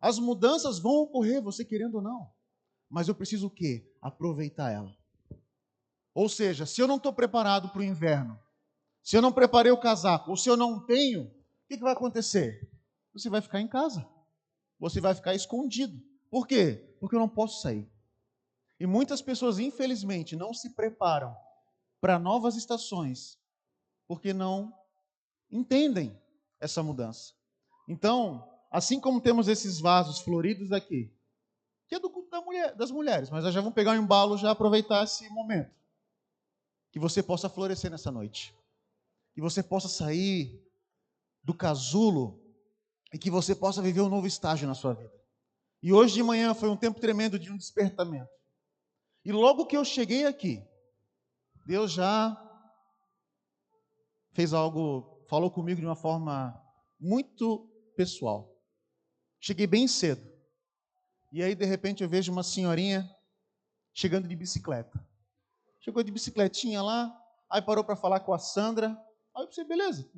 As mudanças vão ocorrer, você querendo ou não. Mas eu preciso o quê? Aproveitar ela. Ou seja, se eu não estou preparado para o inverno, se eu não preparei o casaco, ou se eu não tenho, o que vai acontecer? Você vai ficar em casa. Você vai ficar escondido. Por quê? Porque eu não posso sair. E muitas pessoas, infelizmente, não se preparam para novas estações, porque não entendem essa mudança. Então, assim como temos esses vasos floridos aqui, que é do culto das mulheres, mas nós já vamos pegar um embalo, já aproveitar esse momento. Que você possa florescer nessa noite. Que você possa sair do casulo e que você possa viver um novo estágio na sua vida. E hoje de manhã foi um tempo tremendo de um despertamento. E logo que eu cheguei aqui, Deus já fez algo, falou comigo de uma forma muito pessoal. Cheguei bem cedo. E aí, de repente, eu vejo uma senhorinha chegando de bicicleta. Chegou de bicicletinha lá, aí parou para falar com a Sandra. Aí eu pensei, beleza.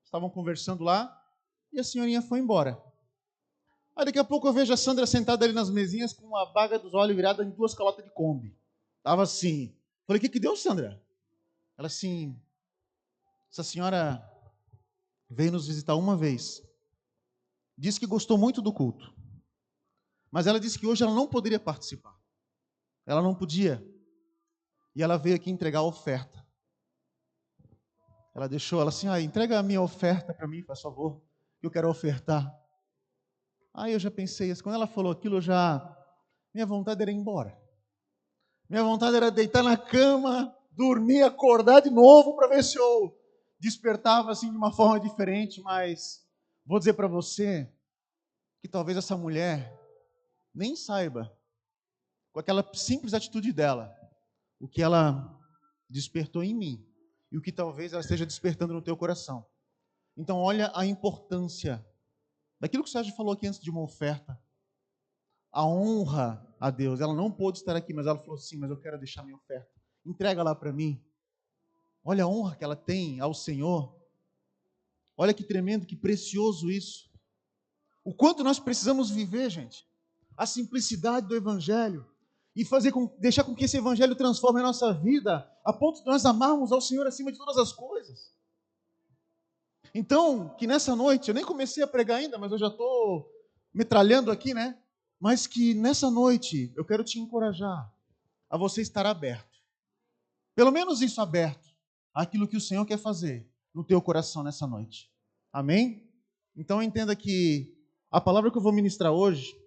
Estavam conversando lá e a senhorinha foi embora. Aí daqui a pouco eu vejo a Sandra sentada ali nas mesinhas com a baga dos olhos virada em 2 calotas de Kombi. Tava assim. Falei, o que deu, Sandra? Ela assim, essa senhora veio nos visitar uma vez. Disse que gostou muito do culto. Mas ela disse que hoje ela não poderia participar. Ela não podia. E ela veio aqui entregar a oferta. Ela deixou, ela assim, entrega a minha oferta para mim, por favor, que eu quero ofertar. Aí eu já pensei, quando ela falou aquilo, minha vontade era ir embora. Minha vontade era deitar na cama, dormir, acordar de novo para ver se eu despertava assim de uma forma diferente, mas vou dizer para você que talvez essa mulher nem saiba, com aquela simples atitude dela, o que ela despertou em mim e o que talvez ela esteja despertando no teu coração. Então olha a importância daquilo que o Sérgio falou aqui antes de uma oferta. A honra a Deus. Ela não pôde estar aqui, mas ela falou assim, mas eu quero deixar minha oferta. Entrega lá para mim. Olha a honra que ela tem ao Senhor. Olha que tremendo, que precioso isso. O quanto nós precisamos viver, gente, a simplicidade do Evangelho e deixar com que esse Evangelho transforme a nossa vida a ponto de nós amarmos ao Senhor acima de todas as coisas. Então, que nessa noite, eu nem comecei a pregar ainda, mas eu já estou metralhando aqui, né? Mas que nessa noite eu quero te encorajar a você estar aberto. Pelo menos isso, aberto àquilo que o Senhor quer fazer no teu coração nessa noite. Amém? Então entenda que a palavra que eu vou ministrar hoje,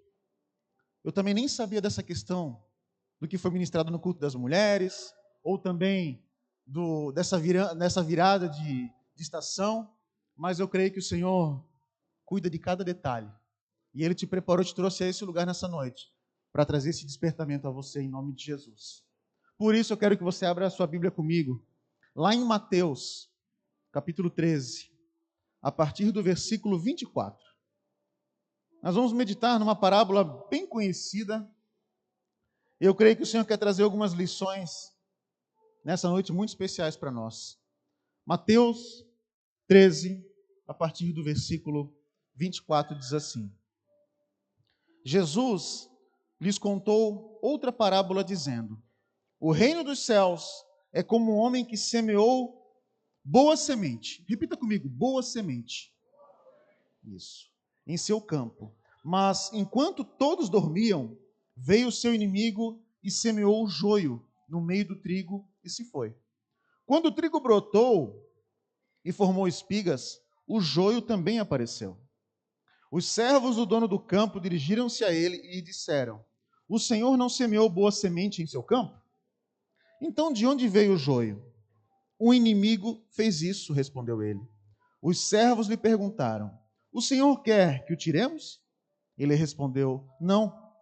eu também nem sabia dessa questão do que foi ministrado no culto das mulheres, ou também dessa virada de estação, mas eu creio que o Senhor cuida de cada detalhe. E Ele te preparou, te trouxe a esse lugar nessa noite, para trazer esse despertamento a você em nome de Jesus. Por isso eu quero que você abra a sua Bíblia comigo, lá em Mateus, capítulo 13, a partir do versículo 24. Nós vamos meditar numa parábola bem conhecida. Eu creio que o Senhor quer trazer algumas lições nessa noite muito especiais para nós. Mateus 13, a partir do versículo 24, diz assim: Jesus lhes contou outra parábola dizendo: o reino dos céus é como um homem que semeou boa semente. Repita comigo, boa semente. Isso. Em seu campo. Mas enquanto todos dormiam, veio o seu inimigo e semeou o joio no meio do trigo e se foi. Quando o trigo brotou e formou espigas, o joio também apareceu. Os servos do dono do campo dirigiram-se a ele e disseram: o Senhor não semeou boa semente em seu campo? Então de onde veio o joio? O inimigo fez isso, respondeu ele. Os servos lhe perguntaram: o Senhor quer que o tiremos? Ele respondeu: não,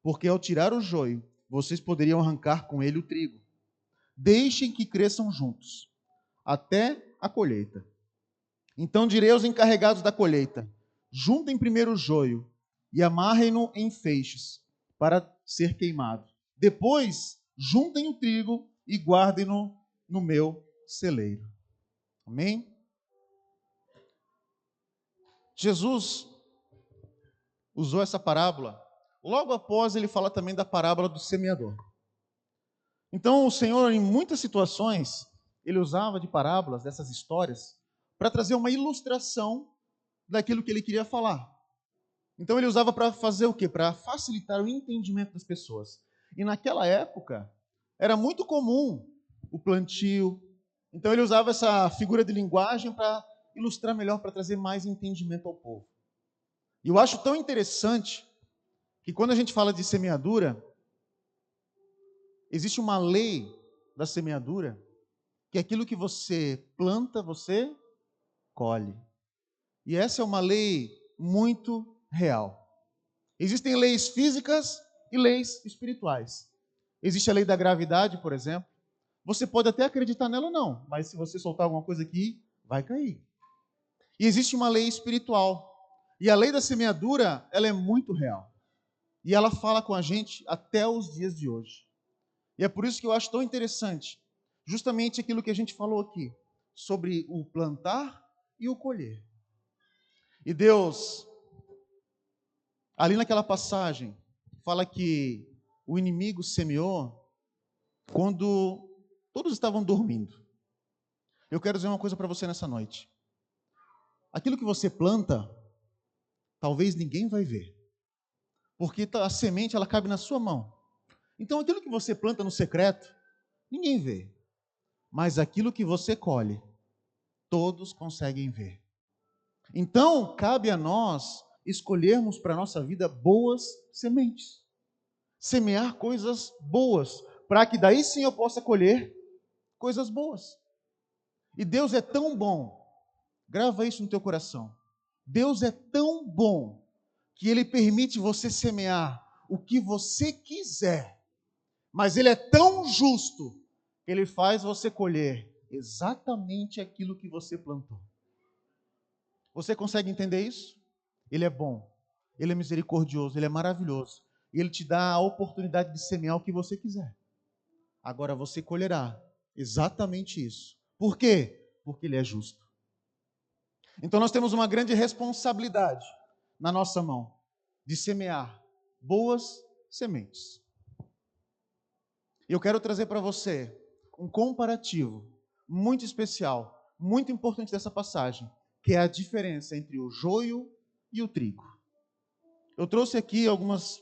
porque ao tirar o joio, vocês poderiam arrancar com ele o trigo. Deixem que cresçam juntos, até a colheita. Então direi aos encarregados da colheita: juntem primeiro o joio e amarrem-no em feixes para ser queimado. Depois, juntem o trigo e guardem-no no meu celeiro. Amém? Jesus usou essa parábola. Logo após, ele fala também da parábola do semeador. Então, o Senhor, em muitas situações, ele usava de parábolas, dessas histórias, para trazer uma ilustração daquilo que ele queria falar. Então, ele usava para fazer o quê? Para facilitar o entendimento das pessoas. E naquela época, era muito comum o plantio. Então, ele usava essa figura de linguagem para ilustrar melhor, para trazer mais entendimento ao povo. E eu acho tão interessante que quando a gente fala de semeadura, existe uma lei da semeadura, que é aquilo que você planta, você colhe. E essa é uma lei muito real. Existem leis físicas e leis espirituais. Existe a lei da gravidade, por exemplo. Você pode até acreditar nela ou não, mas se você soltar alguma coisa aqui, vai cair. E existe uma lei espiritual. E a lei da semeadura, ela é muito real. E ela fala com a gente até os dias de hoje. E é por isso que eu acho tão interessante, justamente aquilo que a gente falou aqui, sobre o plantar e o colher. E Deus, ali naquela passagem, fala que o inimigo semeou quando todos estavam dormindo. Eu quero dizer uma coisa para você nessa noite. Aquilo que você planta, talvez ninguém vai ver. Porque a semente, ela cabe na sua mão. Então, aquilo que você planta no secreto, ninguém vê. Mas aquilo que você colhe, todos conseguem ver. Então, cabe a nós escolhermos para a nossa vida boas sementes. Semear coisas boas, para que daí sim eu possa colher coisas boas. E Deus é tão bom, grava isso no teu coração. Deus é tão bom que Ele permite você semear o que você quiser, mas Ele é tão justo que Ele faz você colher exatamente aquilo que você plantou. Você consegue entender isso? Ele é bom, Ele é misericordioso, Ele é maravilhoso. E Ele te dá a oportunidade de semear o que você quiser. Agora você colherá exatamente isso. Por quê? Porque Ele é justo. Então nós temos uma grande responsabilidade na nossa mão de semear boas sementes. E eu quero trazer para você um comparativo muito especial, muito importante dessa passagem, que é a diferença entre o joio e o trigo. Eu trouxe aqui algumas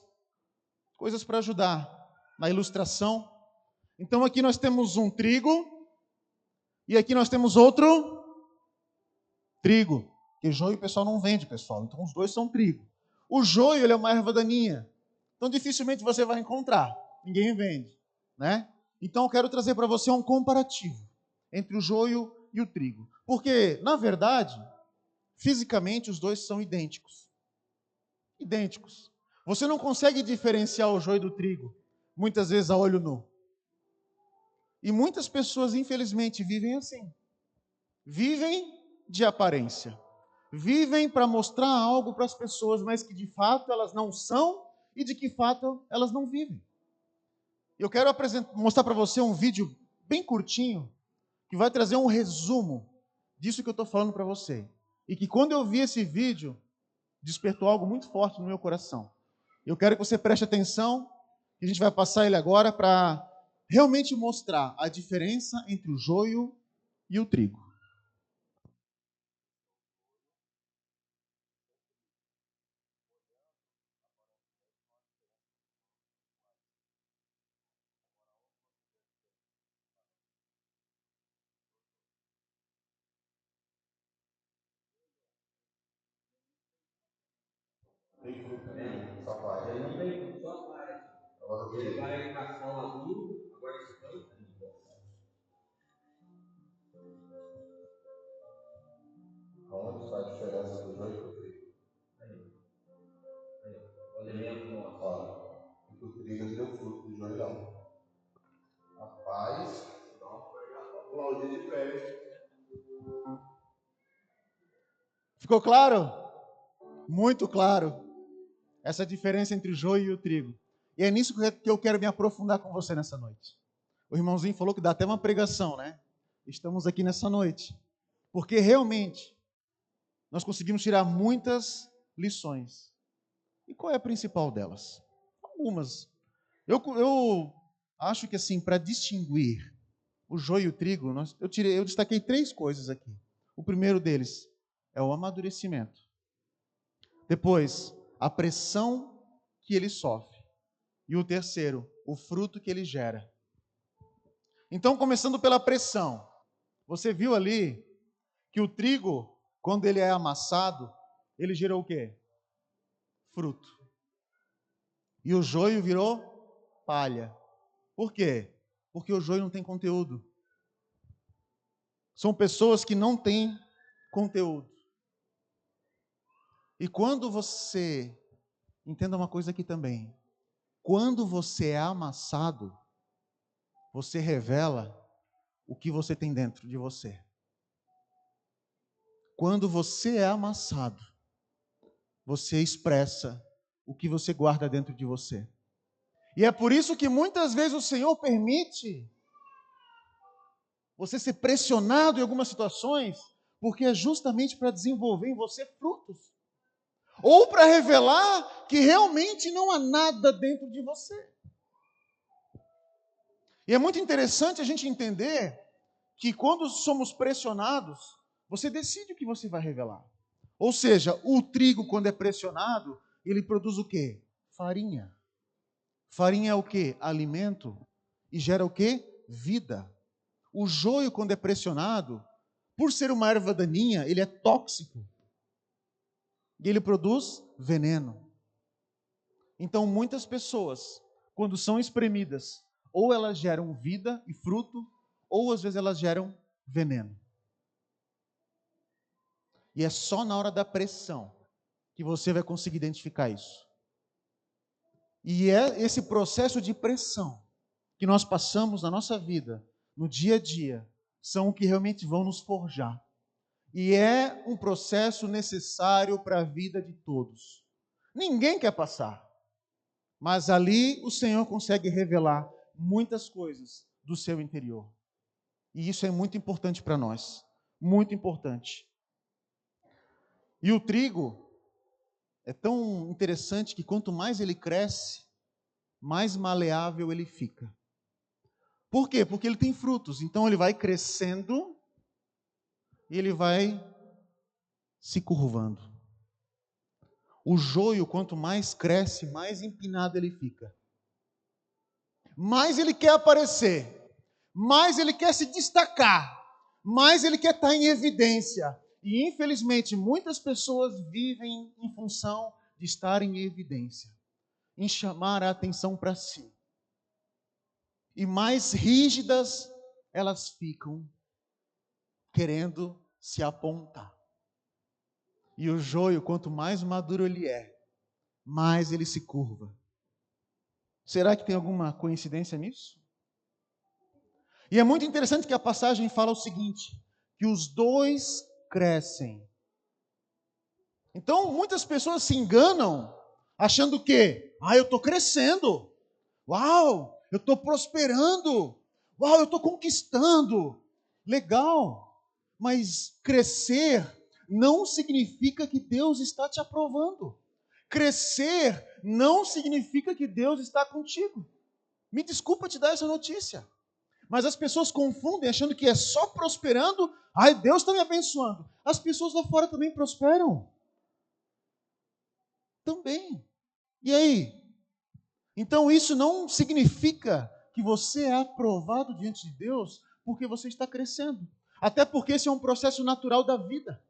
coisas para ajudar na ilustração. Então aqui nós temos um trigo e aqui nós temos outro trigo. Porque joio o pessoal não vende, pessoal. Então os dois são trigo. O joio ele é uma erva daninha. Então dificilmente você vai encontrar. Ninguém vende, né? Então eu quero trazer para você um comparativo entre o joio e o trigo. Porque, na verdade, fisicamente os dois são idênticos. Idênticos. Você não consegue diferenciar o joio do trigo, muitas vezes a olho nu. E muitas pessoas, infelizmente, vivem assim. Vivem de aparência. Vivem para mostrar algo para as pessoas, mas que de fato elas não são e de que fato elas não vivem. Eu quero mostrar para você um vídeo bem curtinho, que vai trazer um resumo disso que eu estou falando para você. E que quando eu vi esse vídeo, despertou algo muito forte no meu coração. Eu quero que você preste atenção, que a gente vai passar ele agora para realmente mostrar a diferença entre o joio e o trigo. Tem fruto também, só vai. Ele não tem fruto, só vai. Ele vai caçar o maduro, agora esse planta. Aonde está a diferença do joio e do trigo? Aí, olha bem a foto. Ó, o trigo ele deu fruto, do joio não. Rapaz, dá uma aplaudir de pé. Ficou claro? Muito claro. Essa diferença entre o joio e o trigo. E é nisso que eu quero me aprofundar com você nessa noite. O irmãozinho falou que dá até uma pregação, né? Estamos aqui nessa noite. Porque realmente nós conseguimos tirar muitas lições E qual é a principal delas? Algumas. Eu acho que assim, para distinguir o joio e o trigo, eu destaquei 3 coisas aqui. O primeiro deles é o amadurecimento. Depois, a pressão que ele sofre. E o terceiro, o fruto que ele gera. Então, começando pela pressão. Você viu ali que o trigo, quando ele é amassado, ele gerou o quê? Fruto. E o joio virou palha. Por quê? Porque o joio não tem conteúdo. São pessoas que não têm conteúdo. E quando você, entenda uma coisa aqui também, quando você é amassado, você revela o que você tem dentro de você. Quando você é amassado, você expressa o que você guarda dentro de você. E é por isso que muitas vezes o Senhor permite você ser pressionado em algumas situações, porque é justamente para desenvolver em você frutos. Ou para revelar que realmente não há nada dentro de você. E é muito interessante a gente entender que quando somos pressionados, você decide o que você vai revelar. Ou seja, o trigo, quando é pressionado, ele produz o quê? Farinha. Farinha é o quê? Alimento. E gera o quê? Vida. O joio, quando é pressionado, por ser uma erva daninha, ele é tóxico. E ele produz veneno. Então, muitas pessoas, quando são espremidas, ou elas geram vida e fruto, ou às vezes elas geram veneno. E é só na hora da pressão que você vai conseguir identificar isso. E é esse processo de pressão que nós passamos na nossa vida, no dia a dia, são o que realmente vão nos forjar. E é um processo necessário para a vida de todos. Ninguém quer passar. Mas ali o Senhor consegue revelar muitas coisas do seu interior. E isso é muito importante para nós. Muito importante. E o trigo é tão interessante que quanto mais ele cresce, mais maleável ele fica. Por quê? Porque ele tem frutos. Então ele vai crescendo e ele vai se curvando. O joio, quanto mais cresce, mais empinado ele fica. Mais ele quer aparecer, mais ele quer se destacar, mais ele quer estar em evidência. E infelizmente muitas pessoas vivem em função de estar em evidência, em chamar a atenção para si. E mais rígidas elas ficam, querendo se apontar. E o joio, quanto mais maduro ele é, mais ele se curva. Será que tem alguma coincidência nisso? E é muito interessante que a passagem fala o seguinte, que os dois crescem. Então, muitas pessoas se enganam, achando que, eu estou crescendo, uau, eu estou prosperando, uau, eu estou conquistando. Legal, mas crescer não significa que Deus está te aprovando. Crescer não significa que Deus está contigo. Me desculpa te dar essa notícia. Mas as pessoas confundem achando que é só prosperando, Deus está me abençoando. As pessoas lá fora também prosperam. Também. E aí? Então isso não significa que você é aprovado diante de Deus porque você está crescendo. Até porque esse é um processo natural da vida.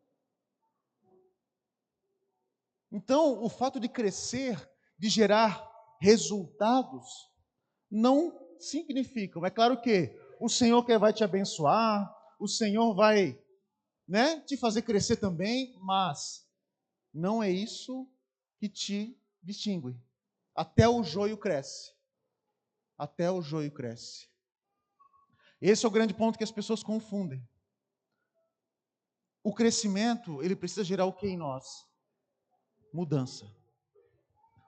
Então, o fato de crescer, de gerar resultados, não significa. É claro que o Senhor vai te abençoar, o Senhor vai, te fazer crescer também, mas não é isso que te distingue. Até o joio cresce. Até o joio cresce. Esse é o grande ponto que as pessoas confundem. O crescimento, ele precisa gerar o que em nós? Mudança.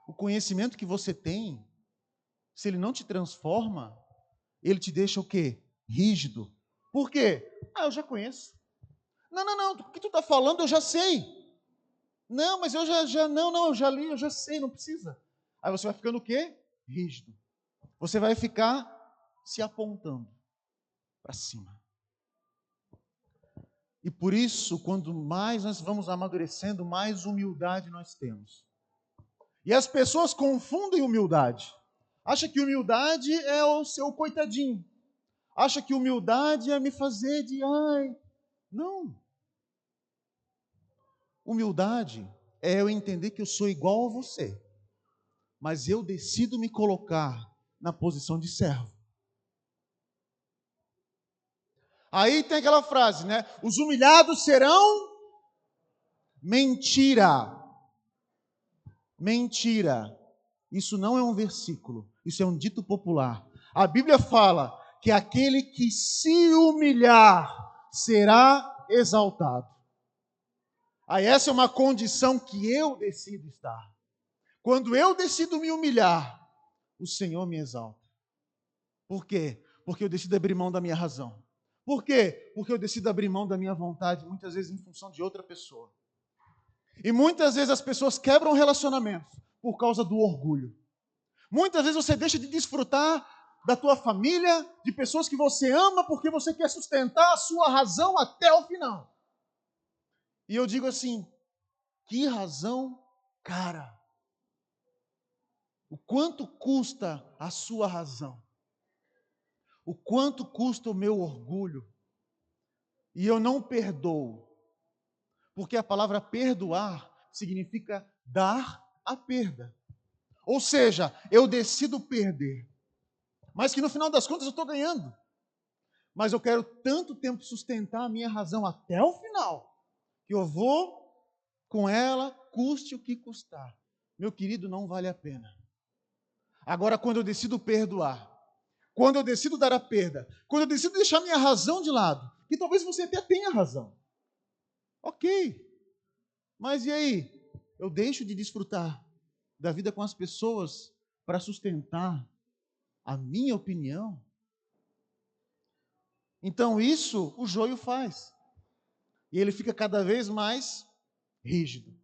O conhecimento que você tem, se ele não te transforma, ele te deixa o quê? Rígido. Por quê? Eu já conheço. Não, o que tu está falando eu já sei. Não, mas eu já li, eu já sei, não precisa. Aí você vai ficando o quê? Rígido. Você vai ficar se apontando para cima. E por isso, quando mais nós vamos amadurecendo, mais humildade nós temos. E as pessoas confundem humildade. Acha que humildade é o seu coitadinho. Acha que humildade é me fazer de ai. Não. Humildade é eu entender que eu sou igual a você, mas eu decido me colocar na posição de servo. Aí tem aquela frase, né? Os humilhados serão mentira. Mentira. Isso não é um versículo, isso é um dito popular. A Bíblia fala que aquele que se humilhar será exaltado. Aí essa é uma condição que eu decido estar. Quando eu decido me humilhar, o Senhor me exalta. Por quê? Porque eu decido abrir mão da minha razão. Por quê? Porque eu decido abrir mão da minha vontade, muitas vezes em função de outra pessoa. E muitas vezes as pessoas quebram relacionamentos por causa do orgulho. Muitas vezes você deixa de desfrutar da tua família, de pessoas que você ama, porque você quer sustentar a sua razão até o final. E eu digo assim, que razão cara. O quanto custa a sua razão? O quanto custa o meu orgulho? E eu não perdoo. Porque a palavra perdoar significa dar a perda. Ou seja, eu decido perder. Mas que no final das contas eu estou ganhando. Mas eu quero tanto tempo sustentar a minha razão até o final, que eu vou com ela, custe o que custar. Meu querido, não vale a pena. Agora, quando eu decido perdoar, quando eu decido dar a perda, quando eu decido deixar minha razão de lado, que talvez você até tenha razão. Ok. Mas e aí? Eu deixo de desfrutar da vida com as pessoas para sustentar a minha opinião? Então isso o joio faz. E ele fica cada vez mais rígido.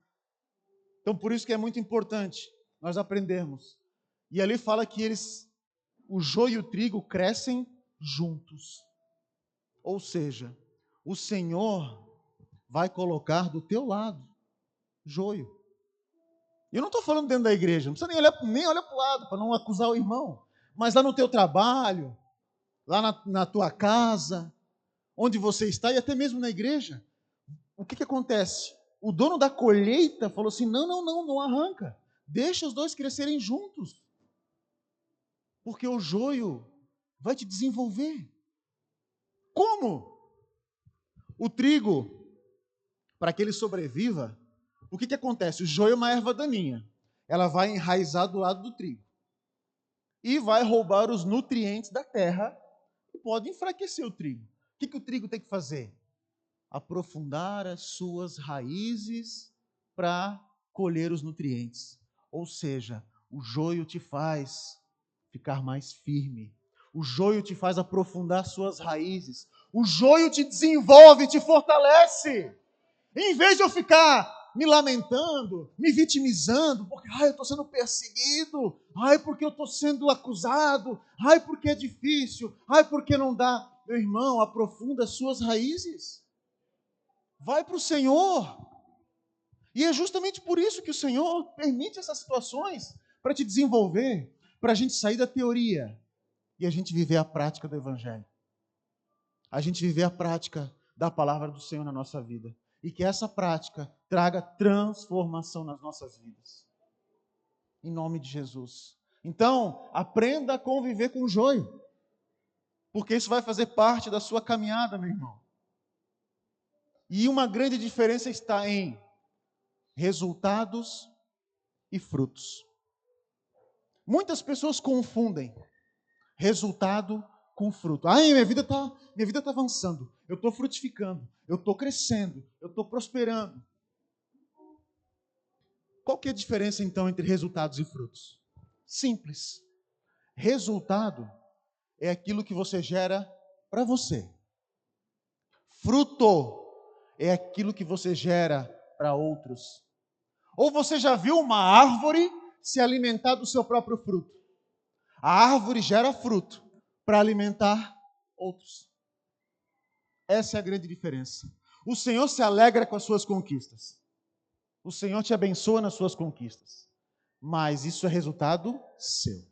Então por isso que é muito importante nós aprendermos. E ali fala que o joio e o trigo crescem juntos. Ou seja, o Senhor vai colocar do teu lado joio. E eu não estou falando dentro da igreja, não precisa nem olhar para o lado, para não acusar o irmão. Mas lá no teu trabalho, lá na tua casa, onde você está, e até mesmo na igreja, o que acontece? O dono da colheita falou assim, não arranca. Deixa os dois crescerem juntos. Porque o joio vai te desenvolver. Como? O trigo, para que ele sobreviva, o que acontece? O joio é uma erva daninha. Ela vai enraizar do lado do trigo. E vai roubar os nutrientes da terra e pode enfraquecer o trigo. O que o trigo tem que fazer? Aprofundar as suas raízes para colher os nutrientes. Ou seja, o joio te faz ficar mais firme. O joio te faz aprofundar suas raízes. O joio te desenvolve, te fortalece. Em vez de eu ficar me lamentando, me vitimizando, porque eu estou sendo perseguido, porque eu estou sendo acusado, porque é difícil, porque não dá. Meu irmão, aprofunda as suas raízes. Vai para o Senhor. E é justamente por isso que o Senhor permite essas situações, para te desenvolver, para a gente sair da teoria e a gente viver a prática do Evangelho. A gente viver a prática da palavra do Senhor na nossa vida. E que essa prática traga transformação nas nossas vidas. Em nome de Jesus. Então, aprenda a conviver com o joio. Porque isso vai fazer parte da sua caminhada, meu irmão. E uma grande diferença está em resultados e frutos. Muitas pessoas confundem resultado com fruto. Minha vida tá avançando. Eu estou frutificando. Eu estou crescendo. Eu estou prosperando. Qual que é a diferença, então, entre resultados e frutos? Simples. Resultado é aquilo que você gera para você. Fruto é aquilo que você gera para outros. Ou você já viu uma árvore se alimentar do seu próprio fruto? A árvore gera fruto para alimentar outros. Essa é a grande diferença. O Senhor se alegra com as suas conquistas. O Senhor te abençoa nas suas conquistas. Mas isso é resultado seu.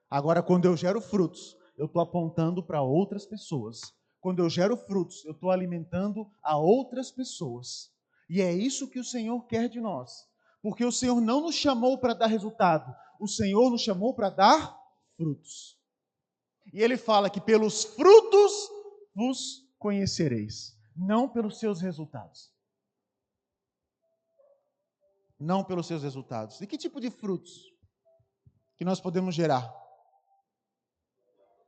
Agora, quando eu gero frutos, eu estou apontando para outras pessoas. Quando eu gero frutos, eu estou alimentando a outras pessoas. E é isso que o Senhor quer de nós. Porque o Senhor não nos chamou para dar resultado. O Senhor nos chamou para dar frutos. E Ele fala que pelos frutos vos conhecereis. Não pelos seus resultados. Não pelos seus resultados. E que tipo de frutos que nós podemos gerar?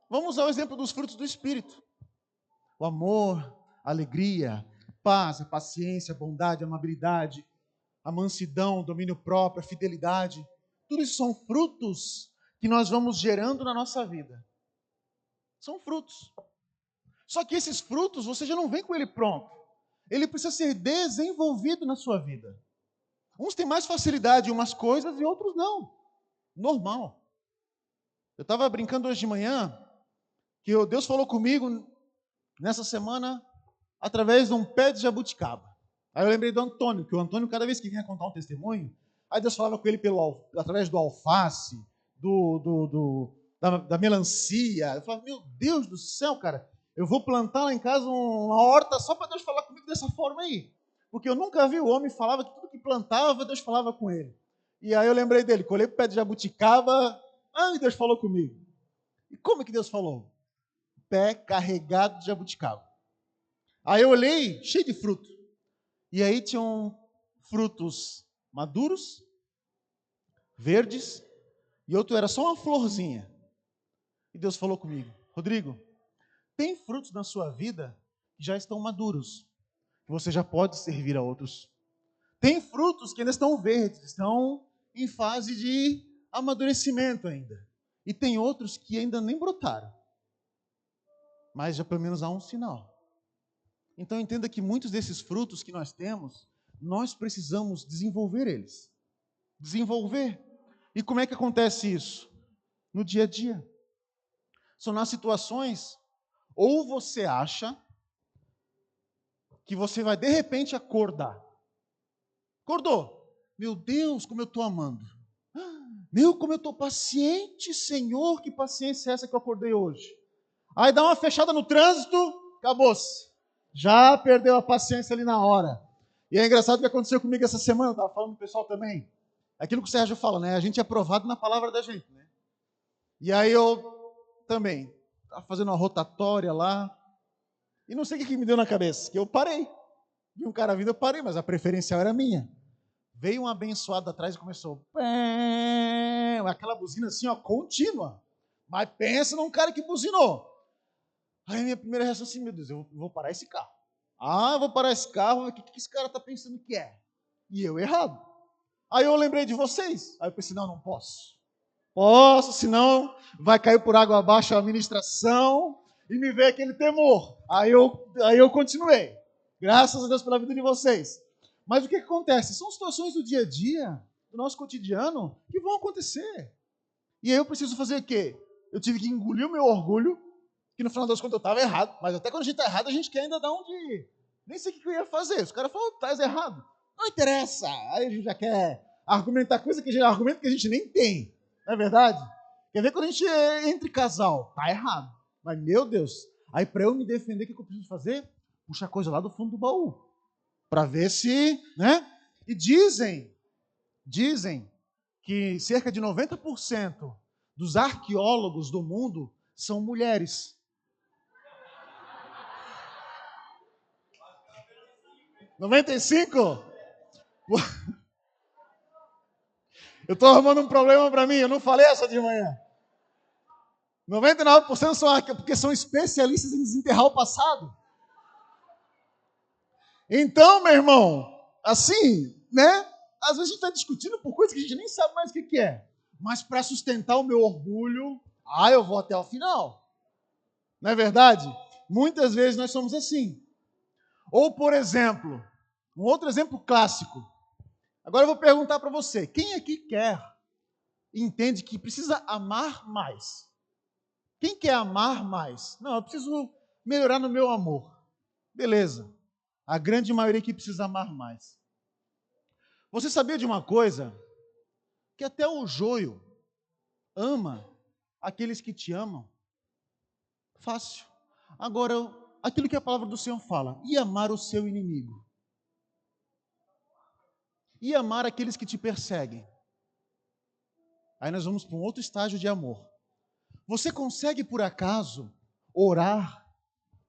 Vamos usar o exemplo dos frutos do Espírito. O amor, a alegria, a paz, a paciência, a bondade, a amabilidade, a mansidão, o domínio próprio, a fidelidade. Tudo isso são frutos que nós vamos gerando na nossa vida. São frutos. Só que esses frutos, você já não vem com ele pronto. Ele precisa ser desenvolvido na sua vida. Uns têm mais facilidade em umas coisas e outros não. Normal. Eu estava brincando hoje de manhã que Deus falou comigo nessa semana através de um pé de jabuticaba. Aí eu lembrei do Antônio, que o Antônio, cada vez que vinha contar um testemunho, aí Deus falava com ele através do alface, da melancia. Eu falava, meu Deus do céu, cara, eu vou plantar lá em casa uma horta só para Deus falar comigo dessa forma aí. Porque eu nunca vi o homem falava que tudo que plantava, Deus falava com ele. E aí eu lembrei dele, colhei o pé de jabuticaba, e Deus falou comigo. E como é que Deus falou? Pé carregado de jabuticaba. Aí eu olhei, cheio de fruto. E aí tinham frutos maduros, verdes, e outro era só uma florzinha. E Deus falou comigo, Rodrigo, tem frutos na sua vida que já estão maduros, que você já pode servir a outros. Tem frutos que ainda estão verdes, estão em fase de amadurecimento ainda. E tem outros que ainda nem brotaram. Mas já pelo menos há um sinal. Então entenda que muitos desses frutos que nós temos, nós precisamos desenvolver eles. Desenvolver. E como é que acontece isso? No dia a dia. São nas situações, ou você acha que você vai de repente acordar. Acordou. Meu Deus, como eu estou amando. Meu, como eu estou paciente, Senhor, que paciência é essa que eu acordei hoje? Aí dá uma fechada no trânsito, acabou-se. Já perdeu a paciência ali na hora. E é engraçado o que aconteceu comigo essa semana, eu estava falando com o pessoal também. Aquilo que o Sérgio fala, né? A gente é aprovado na palavra da gente, né? E aí eu também estava fazendo uma rotatória lá, e não sei o que me deu na cabeça, que eu parei. Vi um cara vindo, eu parei, mas a preferencial era minha. Veio um abençoado atrás e começou, aquela buzina assim, ó, contínua. Mas pensa num cara que buzinou. Aí a minha primeira reação assim, meu Deus, eu vou parar esse carro. Eu vou parar esse carro, o que esse cara está pensando que é? E eu errado. Aí eu lembrei de vocês. Aí eu pensei, não posso. Posso, senão vai cair por água abaixo a administração e me veio aquele temor. Aí eu continuei. Graças a Deus pela vida de vocês. Mas o que acontece? São situações do dia a dia, do nosso cotidiano, que vão acontecer. E aí eu preciso fazer o quê? Eu tive que engolir o meu orgulho, que no final das contas eu estava errado. Mas até quando a gente está errado, a gente quer ainda dar um de... Nem sei o que eu ia fazer. Os caras falam, estás errado. Não interessa. Aí a gente já quer argumentar coisa que argumento que a gente nem tem. Não é verdade? Quer ver quando a gente é entre casal? Tá errado. Mas, meu Deus, aí para eu me defender, o que eu preciso fazer? Puxar coisa lá do fundo do baú. Para ver se, né? E dizem que cerca de 90% dos arqueólogos do mundo são mulheres. 95%? Eu estou arrumando um problema para mim, eu não falei essa de manhã. 99% são arqueólogos, porque são especialistas em desenterrar o passado. Então, meu irmão, assim, né? Às vezes a gente está discutindo por coisas que a gente nem sabe mais o que é. Mas para sustentar o meu orgulho, eu vou até o final. Não é verdade? Muitas vezes nós somos assim. Ou, por exemplo, um outro exemplo clássico. Agora eu vou perguntar para você, quem aqui quer, entende que precisa amar mais? Quem quer amar mais? Não, eu preciso melhorar no meu amor. Beleza. A grande maioria aqui precisa amar mais. Você sabia de uma coisa? Que até o joio ama aqueles que te amam? Fácil. Agora, aquilo que a palavra do Senhor fala, e amar o seu inimigo? E amar aqueles que te perseguem? Aí nós vamos para um outro estágio de amor. Você consegue, por acaso, orar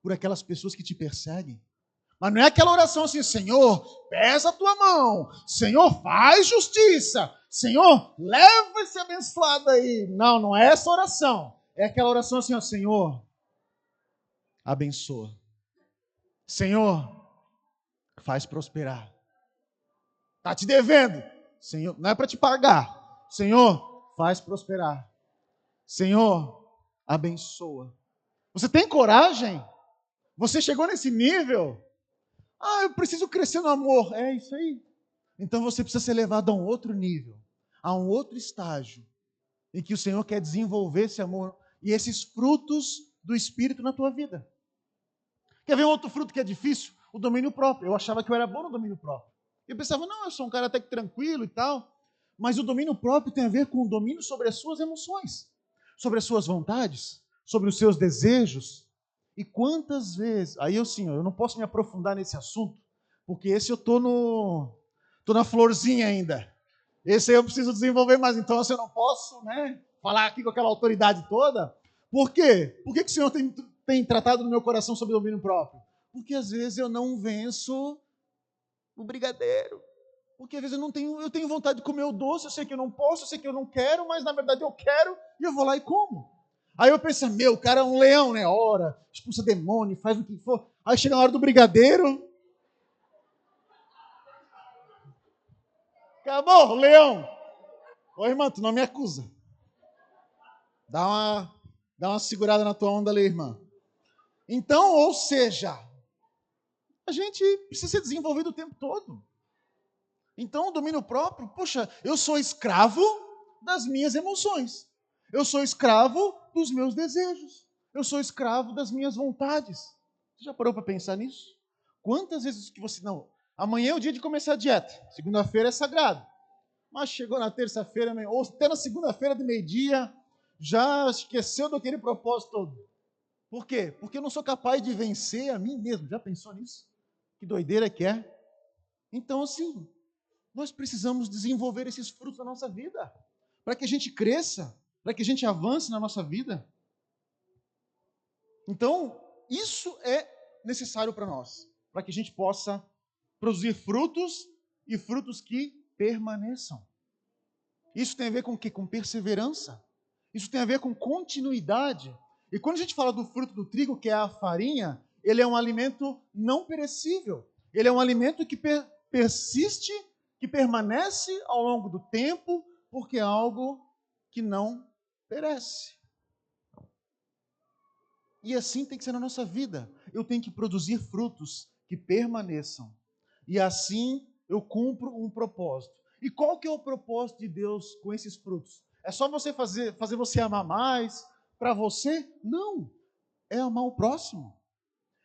por aquelas pessoas que te perseguem? Mas não é aquela oração assim, Senhor, pesa a tua mão. Senhor, faz justiça. Senhor, leva esse abençoado aí. Não, não é essa oração. É aquela oração assim, ó, Senhor, abençoa. Senhor, faz prosperar. Está te devendo. Senhor, não é para te pagar. Senhor, faz prosperar. Senhor, abençoa. Você tem coragem? Você chegou nesse nível? Ah, eu preciso crescer no amor. É isso aí. Então você precisa ser levado a um outro nível, a um outro estágio, em que o Senhor quer desenvolver esse amor e esses frutos do Espírito na tua vida. Quer ver um outro fruto que é difícil? O domínio próprio. Eu achava que eu era bom no domínio próprio. Eu pensava, não, eu sou um cara até que tranquilo e tal. Mas o domínio próprio tem a ver com o domínio sobre as suas emoções, sobre as suas vontades, sobre os seus desejos. E quantas vezes... Aí eu não posso me aprofundar nesse assunto, porque esse eu tô na florzinha ainda. Esse aí eu preciso desenvolver mais. Então, eu não posso, falar aqui com aquela autoridade toda. Por quê? Por que o Senhor tem tratado no meu coração sobre o domínio próprio? Porque às vezes eu não venço o brigadeiro. Porque às vezes eu tenho vontade de comer o doce, eu sei que eu não posso, eu sei que eu não quero, mas na verdade eu quero e eu vou lá e como. Aí eu penso, o cara é um leão, né? Ora, expulsa demônio, faz o que for. Aí chega na hora do brigadeiro. Acabou, leão. Ô irmã, tu não me acusa. Dá uma segurada na tua onda ali, irmã. Então, ou seja, a gente precisa ser desenvolvido o tempo todo. Então, o domínio próprio, poxa, eu sou escravo das minhas emoções. Eu sou escravo dos meus desejos. Eu sou escravo das minhas vontades. Você já parou para pensar nisso? Quantas vezes que você... Não, amanhã é o dia de começar a dieta. Segunda-feira é sagrado. Mas chegou na terça-feira, ou até na segunda-feira de meio-dia, já esqueceu daquele propósito todo. Por quê? Porque eu não sou capaz de vencer a mim mesmo. Já pensou nisso? Que doideira que é? Então, assim, nós precisamos desenvolver esses frutos na nossa vida, para que a gente cresça, para que a gente avance na nossa vida. Então, isso é necessário para nós, para que a gente possa produzir frutos e frutos que permaneçam. Isso tem a ver com o quê? Com perseverança. Isso tem a ver com continuidade. E quando a gente fala do fruto do trigo, que é a farinha, ele é um alimento não perecível. Ele é um alimento que persiste, que permanece ao longo do tempo, porque é algo que não perece. E assim tem que ser na nossa vida. Eu tenho que produzir frutos que permaneçam. E assim eu cumpro um propósito. E qual que é o propósito de Deus com esses frutos? É só você fazer você amar mais para você? Não. É amar o próximo.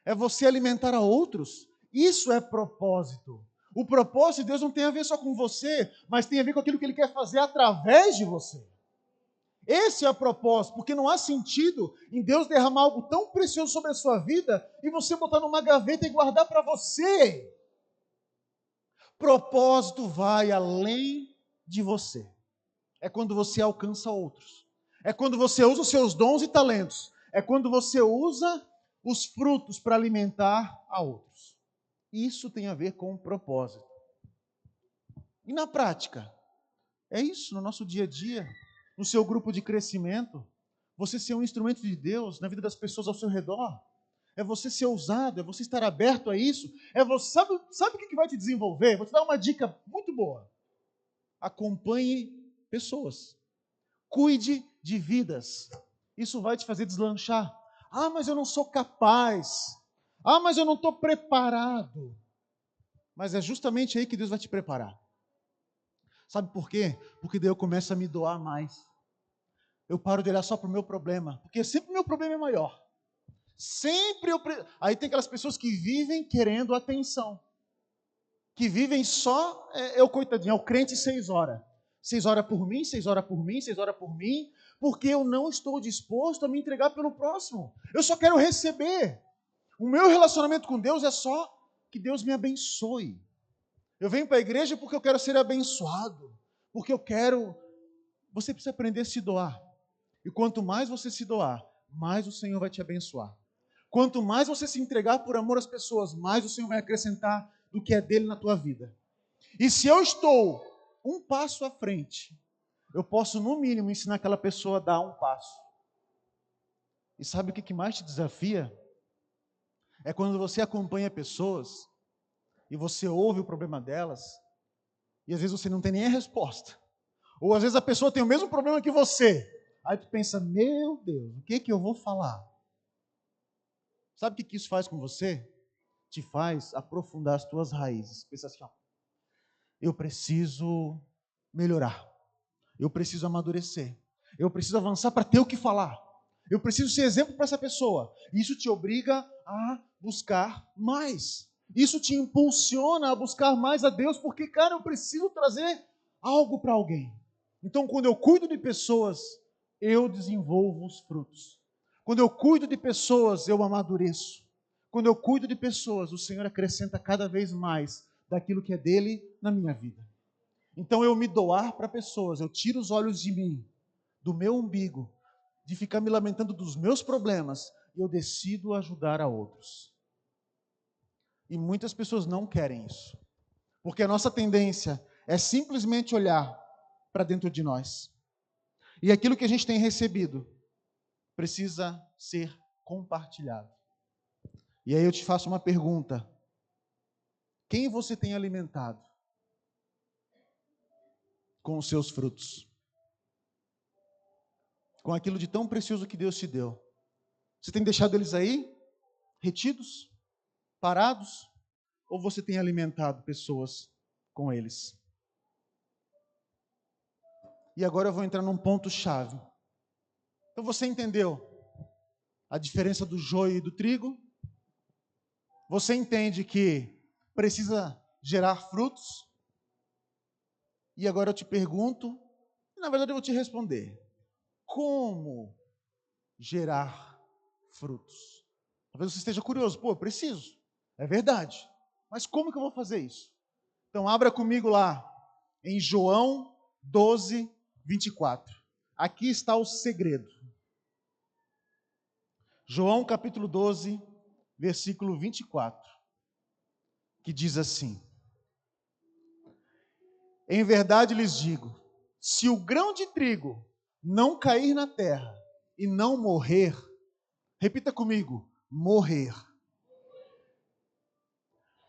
É você alimentar a outros. Isso é propósito. O propósito de Deus não tem a ver só com você, mas tem a ver com aquilo que Ele quer fazer através de você. Esse é o propósito, porque não há sentido em Deus derramar algo tão precioso sobre a sua vida e você botar numa gaveta e guardar para você. Propósito vai além de você. É quando você alcança outros. É quando você usa os seus dons e talentos. É quando você usa os frutos para alimentar a outros. Isso tem a ver com propósito. E na prática? É isso, no nosso dia a dia, no seu grupo de crescimento, você ser um instrumento de Deus na vida das pessoas ao seu redor. É você ser ousado, é você estar aberto a isso. Sabe o que vai te desenvolver? Vou te dar uma dica muito boa. Acompanhe pessoas. Cuide de vidas. Isso vai te fazer deslanchar. Ah, mas eu não sou capaz. Ah, mas eu não estou preparado. Mas é justamente aí que Deus vai te preparar. Sabe por quê? Porque daí eu começo a me doar mais. Eu paro de olhar só para o meu problema, porque sempre o meu problema é maior. Sempre eu. Aí tem aquelas pessoas que vivem querendo atenção, que vivem só, eu coitadinho, é o crente 6 horas. 6 horas por mim, 6 horas por mim, 6 horas por mim, porque eu não estou disposto a me entregar pelo próximo. Eu só quero receber. O meu relacionamento com Deus é só que Deus me abençoe. Eu venho para a igreja porque eu quero ser abençoado, porque eu quero. Você precisa aprender a se doar. E quanto mais você se doar, mais o Senhor vai te abençoar. Quanto mais você se entregar por amor às pessoas, mais o Senhor vai acrescentar do que é dele na tua vida. E se eu estou um passo à frente, eu posso, no mínimo, ensinar aquela pessoa a dar um passo. E sabe o que mais te desafia? É quando você acompanha pessoas e você ouve o problema delas e às vezes você não tem nem a resposta. Ou às vezes a pessoa tem o mesmo problema que você. Aí tu pensa, meu Deus, o que eu vou falar? Sabe o que isso faz com você? Te faz aprofundar as tuas raízes. Pensa assim, ó, eu preciso melhorar. Eu preciso amadurecer. Eu preciso avançar para ter o que falar. Eu preciso ser exemplo para essa pessoa. Isso te obriga a buscar mais. Isso te impulsiona a buscar mais a Deus, porque, cara, eu preciso trazer algo para alguém. Então, quando eu cuido de pessoas, eu desenvolvo os frutos. Quando eu cuido de pessoas, eu amadureço. Quando eu cuido de pessoas, o Senhor acrescenta cada vez mais daquilo que é dele na minha vida. Então, eu me doar para pessoas, eu tiro os olhos de mim, do meu umbigo, de ficar me lamentando dos meus problemas, e eu decido ajudar a outros. E muitas pessoas não querem isso, porque a nossa tendência é simplesmente olhar para dentro de nós. E aquilo que a gente tem recebido precisa ser compartilhado. E aí eu te faço uma pergunta: quem você tem alimentado com os seus frutos? Com aquilo de tão precioso que Deus te deu? Você tem deixado eles aí, retidos, parados? Ou você tem alimentado pessoas com eles? E agora eu vou entrar num ponto-chave. Então você entendeu a diferença do joio e do trigo? Você entende que precisa gerar frutos? E agora eu te pergunto, e na verdade eu vou te responder: como gerar frutos? Talvez você esteja curioso, pô, eu preciso, é verdade, mas como que eu vou fazer isso? Então abra comigo lá, em João 12, 24. Aqui está o segredo. João capítulo 12, versículo 24, que diz assim: em verdade lhes digo, se o grão de trigo não cair na terra e não morrer, repita comigo, morrer,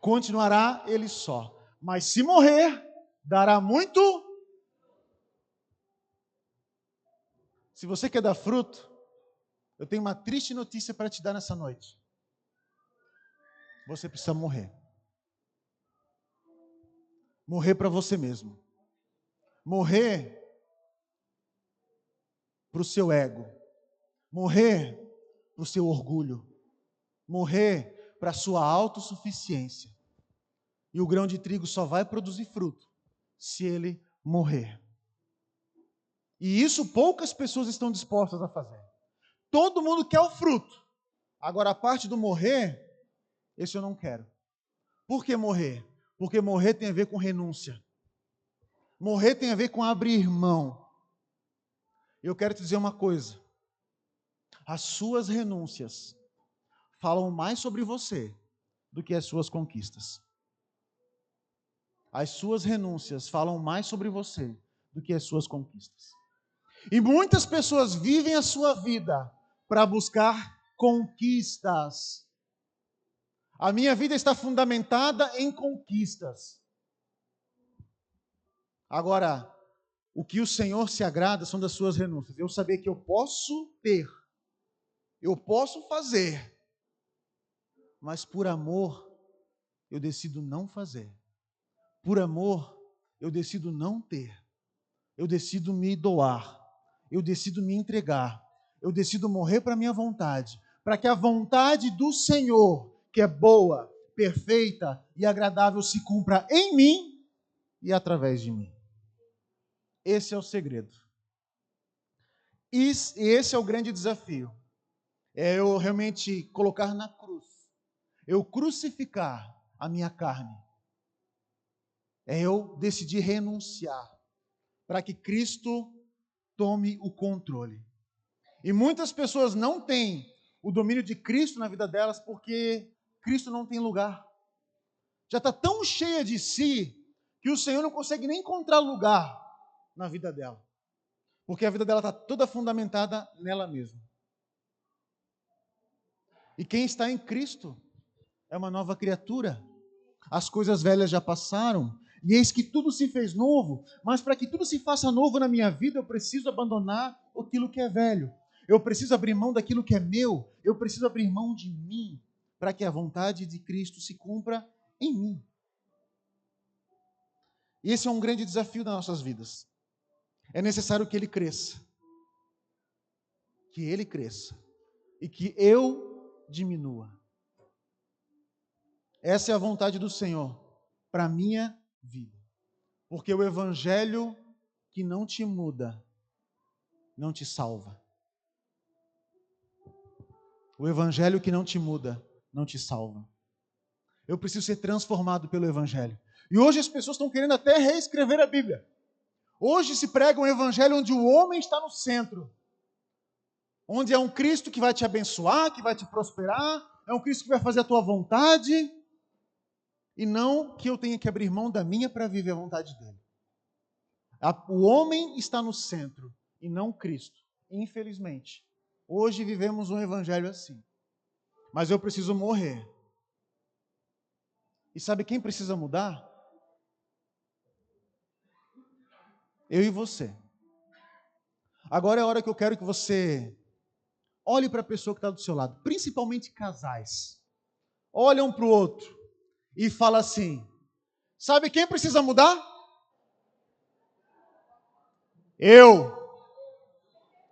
continuará ele só. Mas se morrer, dará muito. Se você quer dar fruto, eu tenho uma triste notícia para te dar nessa noite. Você precisa morrer. Morrer para você mesmo. Morrer para o seu ego. Morrer para o seu orgulho. Morrer para a sua autossuficiência. E o grão de trigo só vai produzir fruto se ele morrer. E isso poucas pessoas estão dispostas a fazer. Todo mundo quer o fruto. Agora, a parte do morrer, esse eu não quero. Por que morrer? Porque morrer tem a ver com renúncia. Morrer tem a ver com abrir mão. Eu quero te dizer uma coisa. As suas renúncias falam mais sobre você do que as suas conquistas. As suas renúncias falam mais sobre você do que as suas conquistas. E muitas pessoas vivem a sua vida para buscar conquistas. A minha vida está fundamentada em conquistas. Agora, o que o Senhor se agrada são das suas renúncias. Eu saber que eu posso ter, eu posso fazer, mas por amor eu decido não fazer. Por amor eu decido não ter. Eu decido me doar. Eu decido me entregar. Eu decido morrer para a minha vontade, para que a vontade do Senhor, que é boa, perfeita e agradável, se cumpra em mim e através de mim. Esse é o segredo. E esse é o grande desafio. É eu realmente colocar na cruz. Eu crucificar a minha carne. É eu decidir renunciar para que Cristo tome o controle. E muitas pessoas não têm o domínio de Cristo na vida delas porque Cristo não tem lugar. Já está tão cheia de si que o Senhor não consegue nem encontrar lugar na vida dela. Porque a vida dela está toda fundamentada nela mesma. E quem está em Cristo é uma nova criatura. As coisas velhas já passaram, e eis que tudo se fez novo. Mas para que tudo se faça novo na minha vida, eu preciso abandonar aquilo que é velho. Eu preciso abrir mão daquilo que é meu. Eu preciso abrir mão de mim, para que a vontade de Cristo se cumpra em mim. E esse é um grande desafio das nossas vidas. É necessário que Ele cresça. Que Ele cresça. E que eu diminua. Essa é a vontade do Senhor para a minha vida. Porque o evangelho que não te muda, não te salva. O evangelho que não te muda, não te salva. Eu preciso ser transformado pelo evangelho. E hoje as pessoas estão querendo até reescrever a Bíblia. Hoje se prega um evangelho onde o homem está no centro. Onde é um Cristo que vai te abençoar, que vai te prosperar. É um Cristo que vai fazer a tua vontade. E não que eu tenha que abrir mão da minha para viver a vontade dele. O homem está no centro e não Cristo. Infelizmente, hoje vivemos um evangelho assim. Mas eu preciso morrer. E sabe quem precisa mudar? Eu e você. Agora é a hora que eu quero que você olhe para a pessoa que está do seu lado, principalmente casais. Olha um para o outro e fala assim: sabe quem precisa mudar? Eu.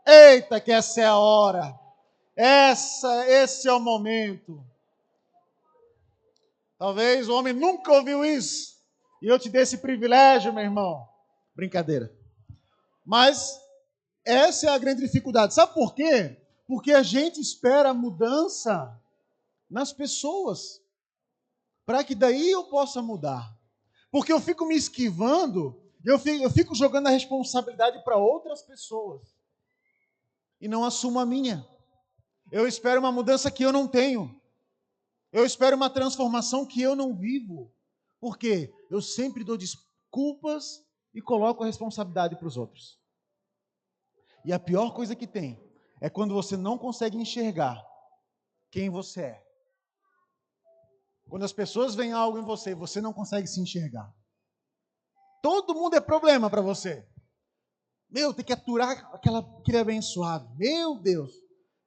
Eita, que essa é a hora. Esse é o momento. Talvez o homem nunca ouviu isso. E eu te dei esse privilégio, meu irmão. Brincadeira. Mas essa é a grande dificuldade. Sabe por quê? Porque a gente espera a mudança nas pessoas. Para que daí eu possa mudar. Porque eu fico me esquivando, eu fico jogando a responsabilidade para outras pessoas. E não assumo a minha. Eu espero uma mudança que eu não tenho. Eu espero uma transformação que eu não vivo. Por quê? Eu sempre dou desculpas e coloco a responsabilidade para os outros. E a pior coisa que tem é quando você não consegue enxergar quem você é. Quando as pessoas veem algo em você e você não consegue se enxergar. Todo mundo é problema para você. Meu, tem que aturar aquele abençoado. Meu Deus.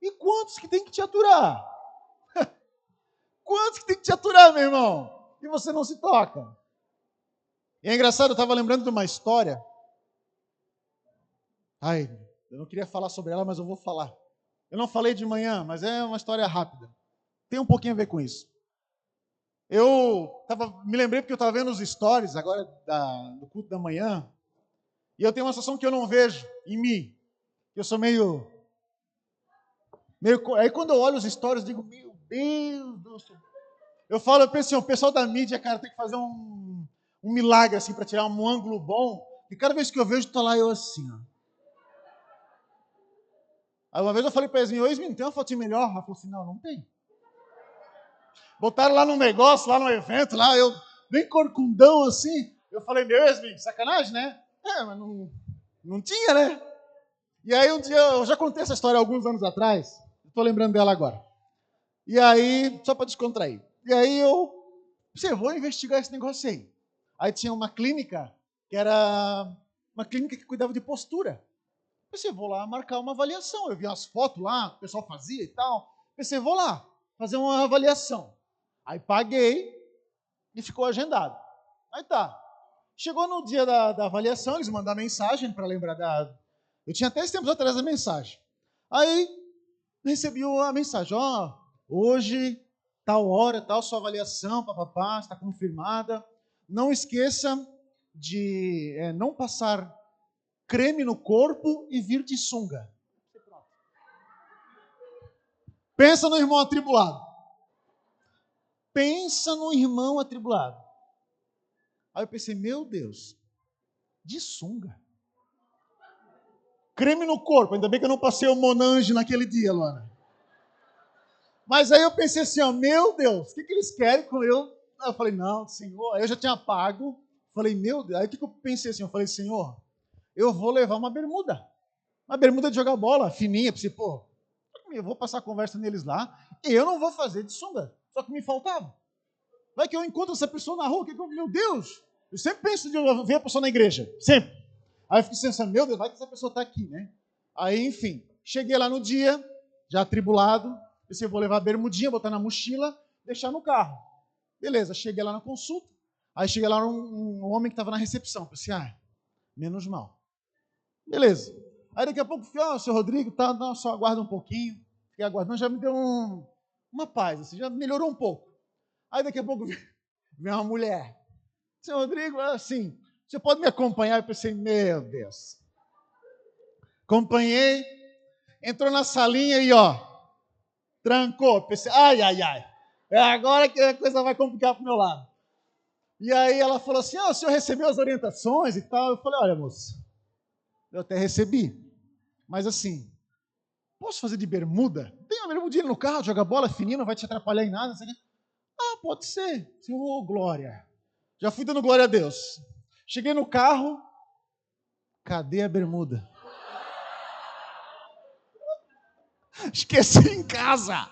E quantos que tem que te aturar? Quantos que tem que te aturar, meu irmão? E você não se toca. E é engraçado, eu estava lembrando de uma história. Ai, eu não queria falar sobre ela, mas eu vou falar. Eu não falei de manhã, mas é uma história rápida. Tem um pouquinho a ver com isso. Me lembrei porque eu estava vendo os stories agora do culto da manhã. E eu tenho uma sensação que eu não vejo em mim. Eu sou meio... Aí quando eu olho os stories, eu digo, meu Deus do céu. Eu penso assim, o pessoal da mídia, cara, tem que fazer um milagre assim para tirar um ângulo bom. E cada vez que eu vejo, tô lá eu assim, ó. Aí uma vez eu falei para eles, não tem uma fotinha melhor? Ela falou assim, não tem. Botaram lá num negócio, lá no evento, lá eu bem corcundão assim. Eu falei, meu Esmin, sacanagem, né? Mas não tinha, né? E aí um dia, eu já contei essa história alguns anos atrás, estou lembrando dela agora. E aí, só para descontrair. E aí vou investigar esse negócio aí. Aí tinha uma clínica, que era uma clínica que cuidava de postura. Vou lá marcar uma avaliação. Eu vi umas fotos lá, o pessoal fazia e tal. Vou lá fazer uma avaliação. Aí paguei e ficou agendado. Aí tá. Chegou no dia da avaliação, eles mandaram mensagem para lembrar da... Eu tinha até esse tempo atrás a mensagem. Aí, recebi a mensagem, hoje, tal hora, tal sua avaliação, papapá, está confirmada. Não esqueça de não passar creme no corpo e vir de sunga. Pensa no irmão atribulado. Pensa no irmão atribulado. Aí eu pensei, meu Deus, de sunga. Creme no corpo, ainda bem que eu não passei o Monange naquele dia, Luana. Mas aí eu pensei assim, meu Deus, o que eles querem com eu? Aí eu falei, não, Senhor, aí eu já tinha pago. Falei, meu Deus, aí o que eu pensei assim? Eu falei, Senhor, eu vou levar uma bermuda de jogar bola, fininha, para você, eu vou passar a conversa neles lá, e eu não vou fazer de sunga, só que me faltava. Vai que eu encontro essa pessoa na rua, meu Deus, eu sempre penso de ver a pessoa na igreja, sempre. Aí eu fiquei pensando, meu Deus, vai que essa pessoa está aqui, né? Aí, enfim, cheguei lá no dia, já atribulado, pensei, eu vou levar a bermudinha, botar na mochila, deixar no carro. Beleza, cheguei lá na consulta, aí cheguei lá um homem que estava na recepção, pensei, menos mal. Beleza. Aí daqui a pouco, seu Rodrigo, tá, não, só aguarda um pouquinho, fiquei aguardando, já me deu uma paz, assim, já melhorou um pouco. Aí daqui a pouco vem uma mulher, seu Rodrigo, assim, você pode me acompanhar? Eu pensei, meu Deus. Acompanhei, entrou na salinha e, trancou. Pensei, ai. É agora que a coisa vai complicar para o meu lado. E aí ela falou assim, o senhor recebeu as orientações e tal? Eu falei, olha, moça, eu até recebi. Mas assim, posso fazer de bermuda? Tem uma bermudinha no carro, joga bola fininha, não vai te atrapalhar em nada. Pode ser. Senhor, glória. Já fui dando glória a Deus. Cheguei no carro, cadê a bermuda? Esqueci em casa.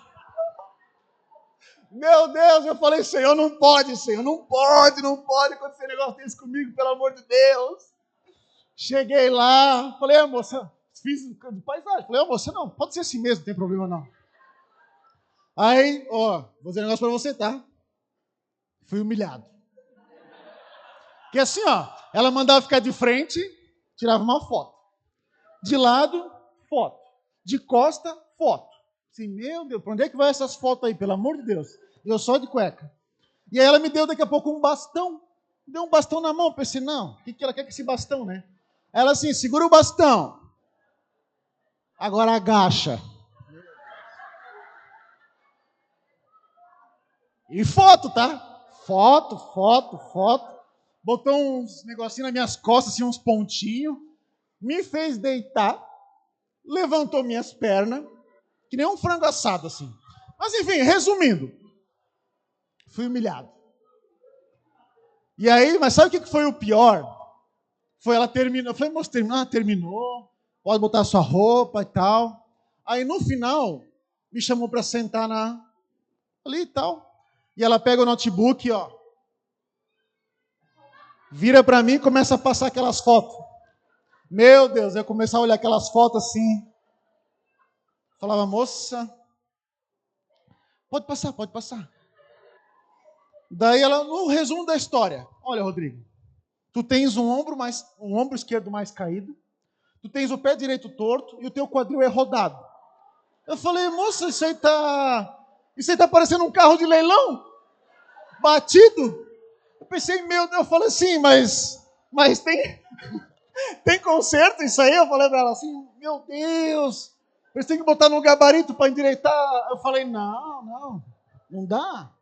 Meu Deus, eu falei, Senhor, não pode acontecer negócio desse comigo, pelo amor de Deus. Cheguei lá, falei, moça, fiz de paisagem. Falei, moça, não, pode ser assim mesmo, não tem problema não. Aí, vou dizer um negócio pra você, tá? Fui humilhado. Porque assim, ela mandava ficar de frente, tirava uma foto. De lado, foto. De costa, foto. Assim, meu Deus, pra onde é que vai essas fotos aí, pelo amor de Deus? Eu só de cueca. E aí ela me deu daqui a pouco um bastão. Deu um bastão na mão. Eu pensei, não, o que ela quer com esse bastão, né? Ela assim, segura o bastão. Agora agacha. E foto, tá? Foto. Botou uns negocinhos nas minhas costas, assim, uns pontinhos. Me fez deitar. Levantou minhas pernas. Que nem um frango assado, assim. Mas enfim, resumindo. Fui humilhado. E aí, mas sabe o que foi o pior? Foi ela terminou. Eu falei, moça, terminou. Pode botar sua roupa e tal. Aí no final, me chamou para sentar ali e tal. E ela pega o notebook, vira para mim e começa a passar aquelas fotos. Meu Deus, eu comecei a olhar aquelas fotos assim. Falava, moça, pode passar. Daí ela, no resumo da história, olha, Rodrigo, tu tens um ombro esquerdo mais caído, tu tens o pé direito torto e o teu quadril é rodado. Eu falei, moça, isso aí tá parecendo um carro de leilão, batido. Eu pensei, meu Deus, eu falei assim, mas tem conserto isso aí? Eu falei para ela assim, meu Deus, eles têm que botar no gabarito para endireitar. Eu falei, não dá.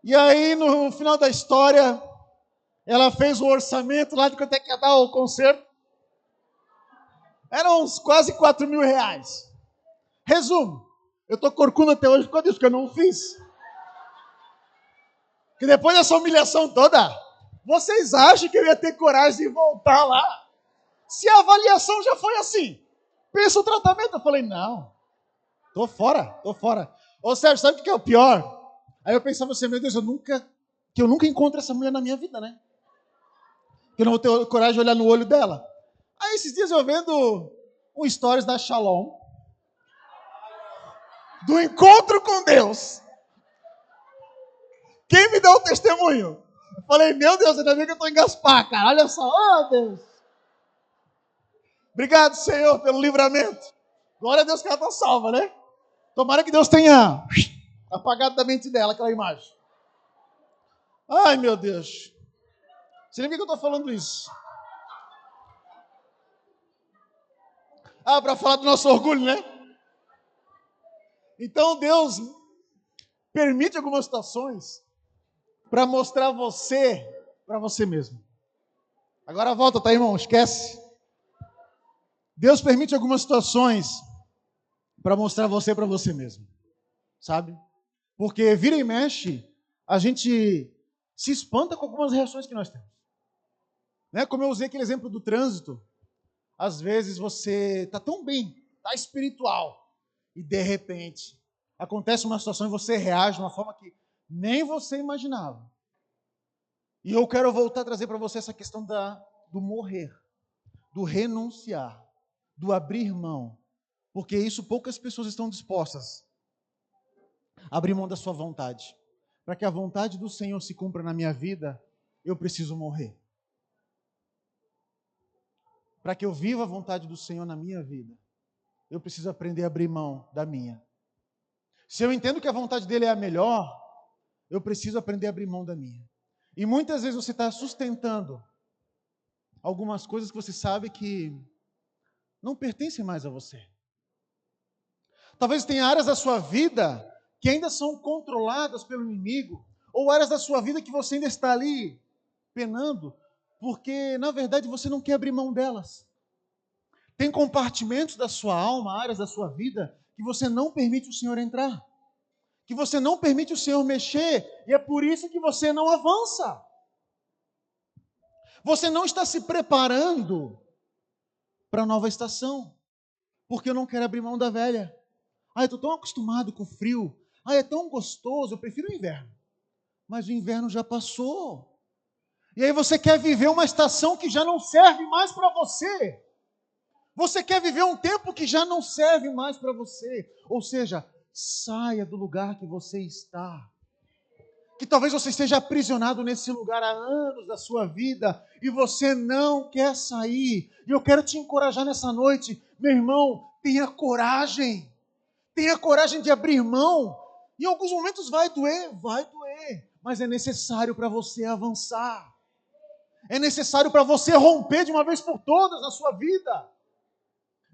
E aí, no final da história, ela fez o orçamento lá de quanto é que ia dar o conserto. Eram uns quase 4 mil reais. Resumo, eu estou corcunda até hoje por causa disso, que eu não fiz. Que depois dessa humilhação toda, vocês acham que eu ia ter coragem de voltar lá? Se a avaliação já foi assim, pensa o tratamento. Eu falei, não, tô fora. Ô Sérgio, sabe o que é o pior? Aí eu pensava assim, meu Deus, eu nunca encontro essa mulher na minha vida, né? Que eu não vou ter coragem de olhar no olho dela. Aí esses dias eu vendo um stories da Shalom, do encontro com Deus. Quem me deu o testemunho? Falei, meu Deus, ainda bem que eu estou em Gaspar, cara. Olha só, oh Deus. Obrigado, Senhor, pelo livramento. Glória a Deus que ela está salva, né? Tomara que Deus tenha apagado da mente dela aquela imagem. Ai, meu Deus. Você nem viu que eu estou falando isso? Para falar do nosso orgulho, né? Então Deus permite algumas situações para mostrar você para você mesmo. Agora volta, tá, irmão? Esquece. Deus permite algumas situações para mostrar você para você mesmo, sabe? Porque vira e mexe, a gente se espanta com algumas reações que nós temos. Né? Como eu usei aquele exemplo do trânsito, às vezes você está tão bem, está espiritual, e de repente acontece uma situação e você reage de uma forma que nem você imaginava. E eu quero voltar a trazer para você essa questão do morrer, do renunciar, do abrir mão. Porque isso poucas pessoas estão dispostas a abrir mão da sua vontade. Para que a vontade do Senhor se cumpra na minha vida, eu preciso morrer. Para que eu viva a vontade do Senhor na minha vida, eu preciso aprender a abrir mão da minha. Se eu entendo que a vontade dele é a melhor, eu preciso aprender a abrir mão da minha. E muitas vezes você está sustentando algumas coisas que você sabe que não pertencem mais a você. Talvez tenha áreas da sua vida que ainda são controladas pelo inimigo, ou áreas da sua vida que você ainda está ali penando, porque na verdade você não quer abrir mão delas. Tem compartimentos da sua alma, áreas da sua vida, que você não permite o Senhor entrar, que você não permite o Senhor mexer, e é por isso que você não avança. Você não está se preparando para a nova estação, porque eu não quero abrir mão da velha. Eu estou tão acostumado com o frio. É tão gostoso, eu prefiro o inverno. Mas o inverno já passou. E aí você quer viver uma estação que já não serve mais para você. Você quer viver um tempo que já não serve mais para você. Ou seja, saia do lugar que você está. Que talvez você esteja aprisionado nesse lugar há anos da sua vida e você não quer sair. E eu quero te encorajar nessa noite, meu irmão, tenha coragem. Tenha coragem de abrir mão. Em alguns momentos vai doer, mas é necessário para você avançar. É necessário para você romper de uma vez por todas na sua vida.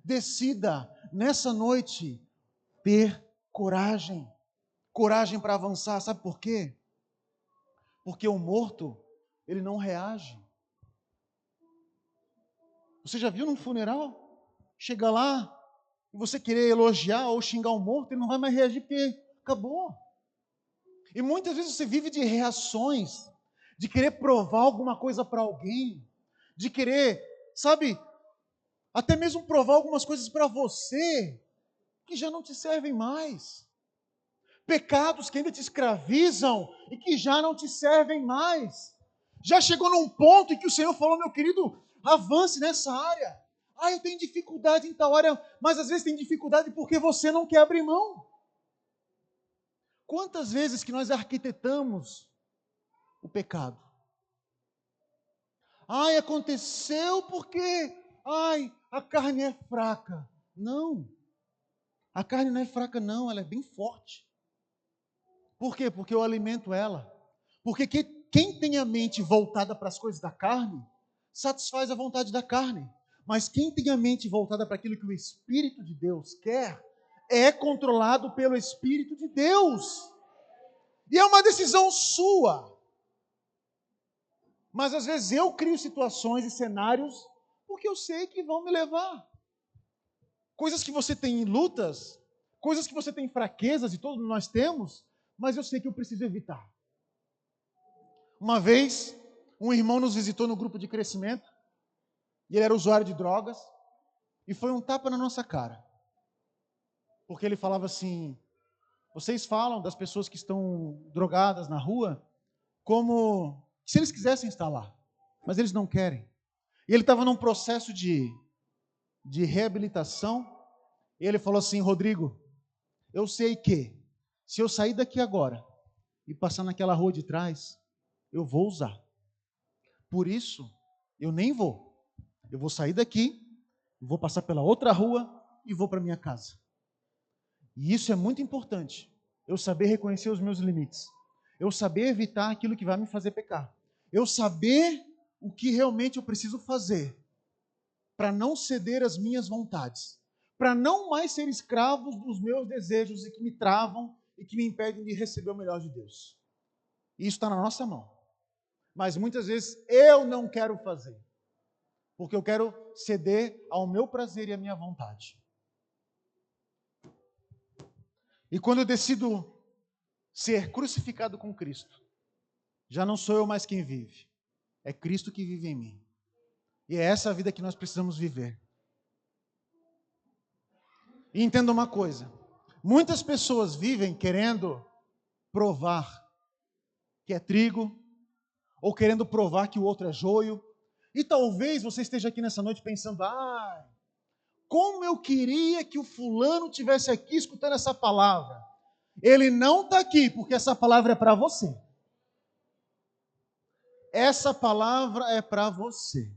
Decida nessa noite ter coragem. Coragem para avançar. Sabe por quê? Porque o morto, ele não reage. Você já viu num funeral? Chega lá e você querer elogiar ou xingar o morto, ele não vai mais reagir porque acabou. E muitas vezes você vive de reações, de querer provar alguma coisa para alguém, de querer, sabe, até mesmo provar algumas coisas para você que já não te servem mais. Pecados que ainda te escravizam e que já não te servem mais. Já chegou num ponto em que o Senhor falou, meu querido, avance nessa área. Eu tenho dificuldade em tal área, mas às vezes tem dificuldade porque você não quer abrir mão. Quantas vezes que nós arquitetamos o pecado? Aconteceu porque, a carne é fraca. Não, a carne não é fraca não, ela é bem forte. Por quê? Porque eu alimento ela. Porque quem tem a mente voltada para as coisas da carne, satisfaz a vontade da carne. Mas quem tem a mente voltada para aquilo que o Espírito de Deus quer, é controlado pelo Espírito de Deus. E é uma decisão sua. Mas às vezes eu crio situações e cenários porque eu sei que vão me levar. Coisas que você tem lutas, coisas que você tem fraquezas, e todos nós temos, mas eu sei que eu preciso evitar. Uma vez, um irmão nos visitou no grupo de crescimento, e ele era usuário de drogas, e foi um tapa na nossa cara. Porque ele falava assim, vocês falam das pessoas que estão drogadas na rua, como se eles quisessem estar lá, mas eles não querem. E ele estava num processo de reabilitação, e ele falou assim, Rodrigo, eu sei que se eu sair daqui agora e passar naquela rua de trás, eu vou usar. Por isso, eu nem vou. Eu vou sair daqui, vou passar pela outra rua e vou para minha casa. E isso é muito importante. Eu saber reconhecer os meus limites. Eu saber evitar aquilo que vai me fazer pecar. Eu saber o que realmente eu preciso fazer para não ceder às minhas vontades. Para não mais ser escravo dos meus desejos e que me travam e que me impedem de receber o melhor de Deus. Isso está na nossa mão. Mas muitas vezes eu não quero fazer. Porque eu quero ceder ao meu prazer e à minha vontade. E quando eu decido ser crucificado com Cristo, já não sou eu mais quem vive. É Cristo que vive em mim. E é essa a vida que nós precisamos viver. E entenda uma coisa. Muitas pessoas vivem querendo provar que é trigo, ou querendo provar que o outro é joio. E talvez você esteja aqui nessa noite pensando, como eu queria que o fulano tivesse aqui escutando essa palavra. Ele não está aqui, porque essa palavra é para você. Essa palavra é para você.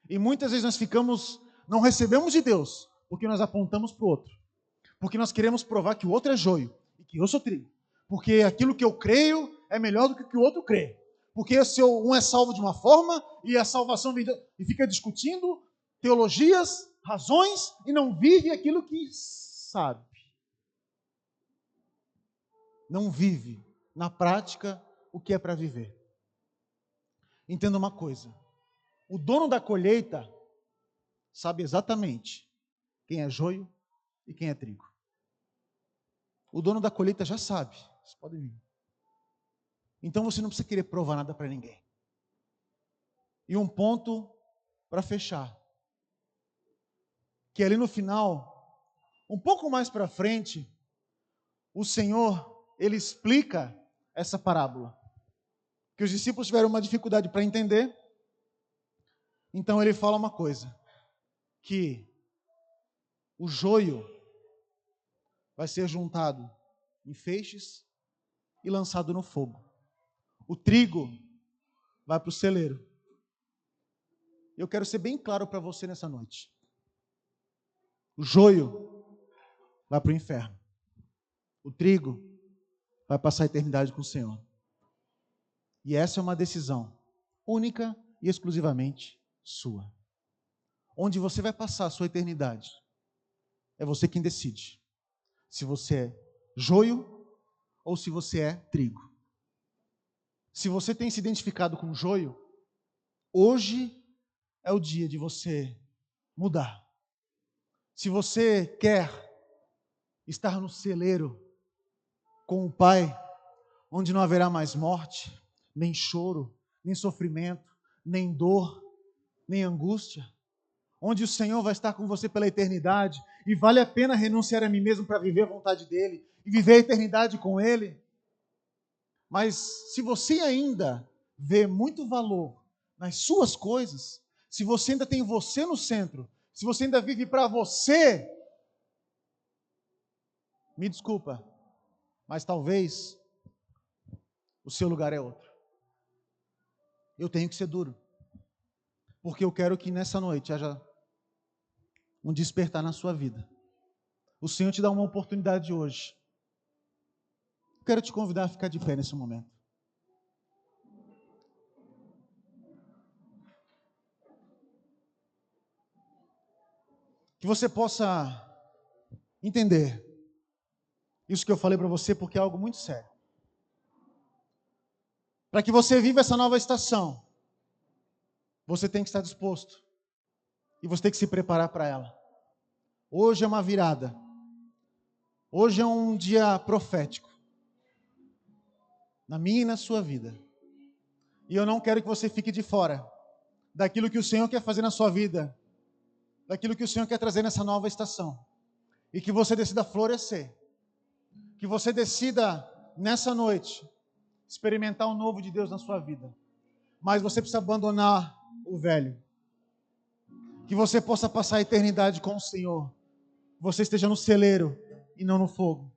E muitas vezes nós não recebemos de Deus, porque nós apontamos para o outro. Porque nós queremos provar que o outro é joio e que eu sou trigo. Porque aquilo que eu creio é melhor do que o que o outro crê. Porque se um é salvo de uma forma e a salvação vem e fica discutindo teologias, razões e não vive aquilo que sabe. Não vive na prática o que é para viver. Entenda uma coisa. O dono da colheita sabe exatamente quem é joio e quem é trigo. O dono da colheita já sabe. Vocês podem vir. Então você não precisa querer provar nada para ninguém. E um ponto para fechar. Que ali no final, um pouco mais para frente, o Senhor, Ele explica essa parábola. Que os discípulos tiveram uma dificuldade para entender. Então Ele fala uma coisa. Que o joio vai ser juntado em feixes e lançado no fogo. O trigo vai para o celeiro. Eu quero ser bem claro para você nessa noite. O joio vai para o inferno. O trigo vai passar a eternidade com o Senhor. E essa é uma decisão única e exclusivamente sua. Onde você vai passar a sua eternidade, é você quem decide. Se você é joio ou se você é trigo. Se você tem se identificado com joio, hoje é o dia de você mudar. Se você quer estar no celeiro com o Pai, onde não haverá mais morte, nem choro, nem sofrimento, nem dor, nem angústia, onde o Senhor vai estar com você pela eternidade e vale a pena renunciar a mim mesmo para viver a vontade dEle e viver a eternidade com Ele. Mas se você ainda vê muito valor nas suas coisas, se você ainda tem você no centro, se você ainda vive para você, me desculpa, mas talvez o seu lugar é outro. Eu tenho que ser duro, porque eu quero que nessa noite haja um despertar na sua vida. O Senhor te dá uma oportunidade hoje. Eu quero te convidar a ficar de pé nesse momento. Que você possa entender isso que eu falei para você, porque é algo muito sério. Para que você viva essa nova estação, você tem que estar disposto. E você tem que se preparar para ela. Hoje é uma virada. Hoje é um dia profético. Na minha e na sua vida. E eu não quero que você fique de fora daquilo que o Senhor quer fazer na sua vida. Daquilo que o Senhor quer trazer nessa nova estação. E que você decida florescer. Que você decida, nessa noite, experimentar o novo de Deus na sua vida. Mas você precisa abandonar o velho. Que você possa passar a eternidade com o Senhor. Você esteja no celeiro e não no fogo.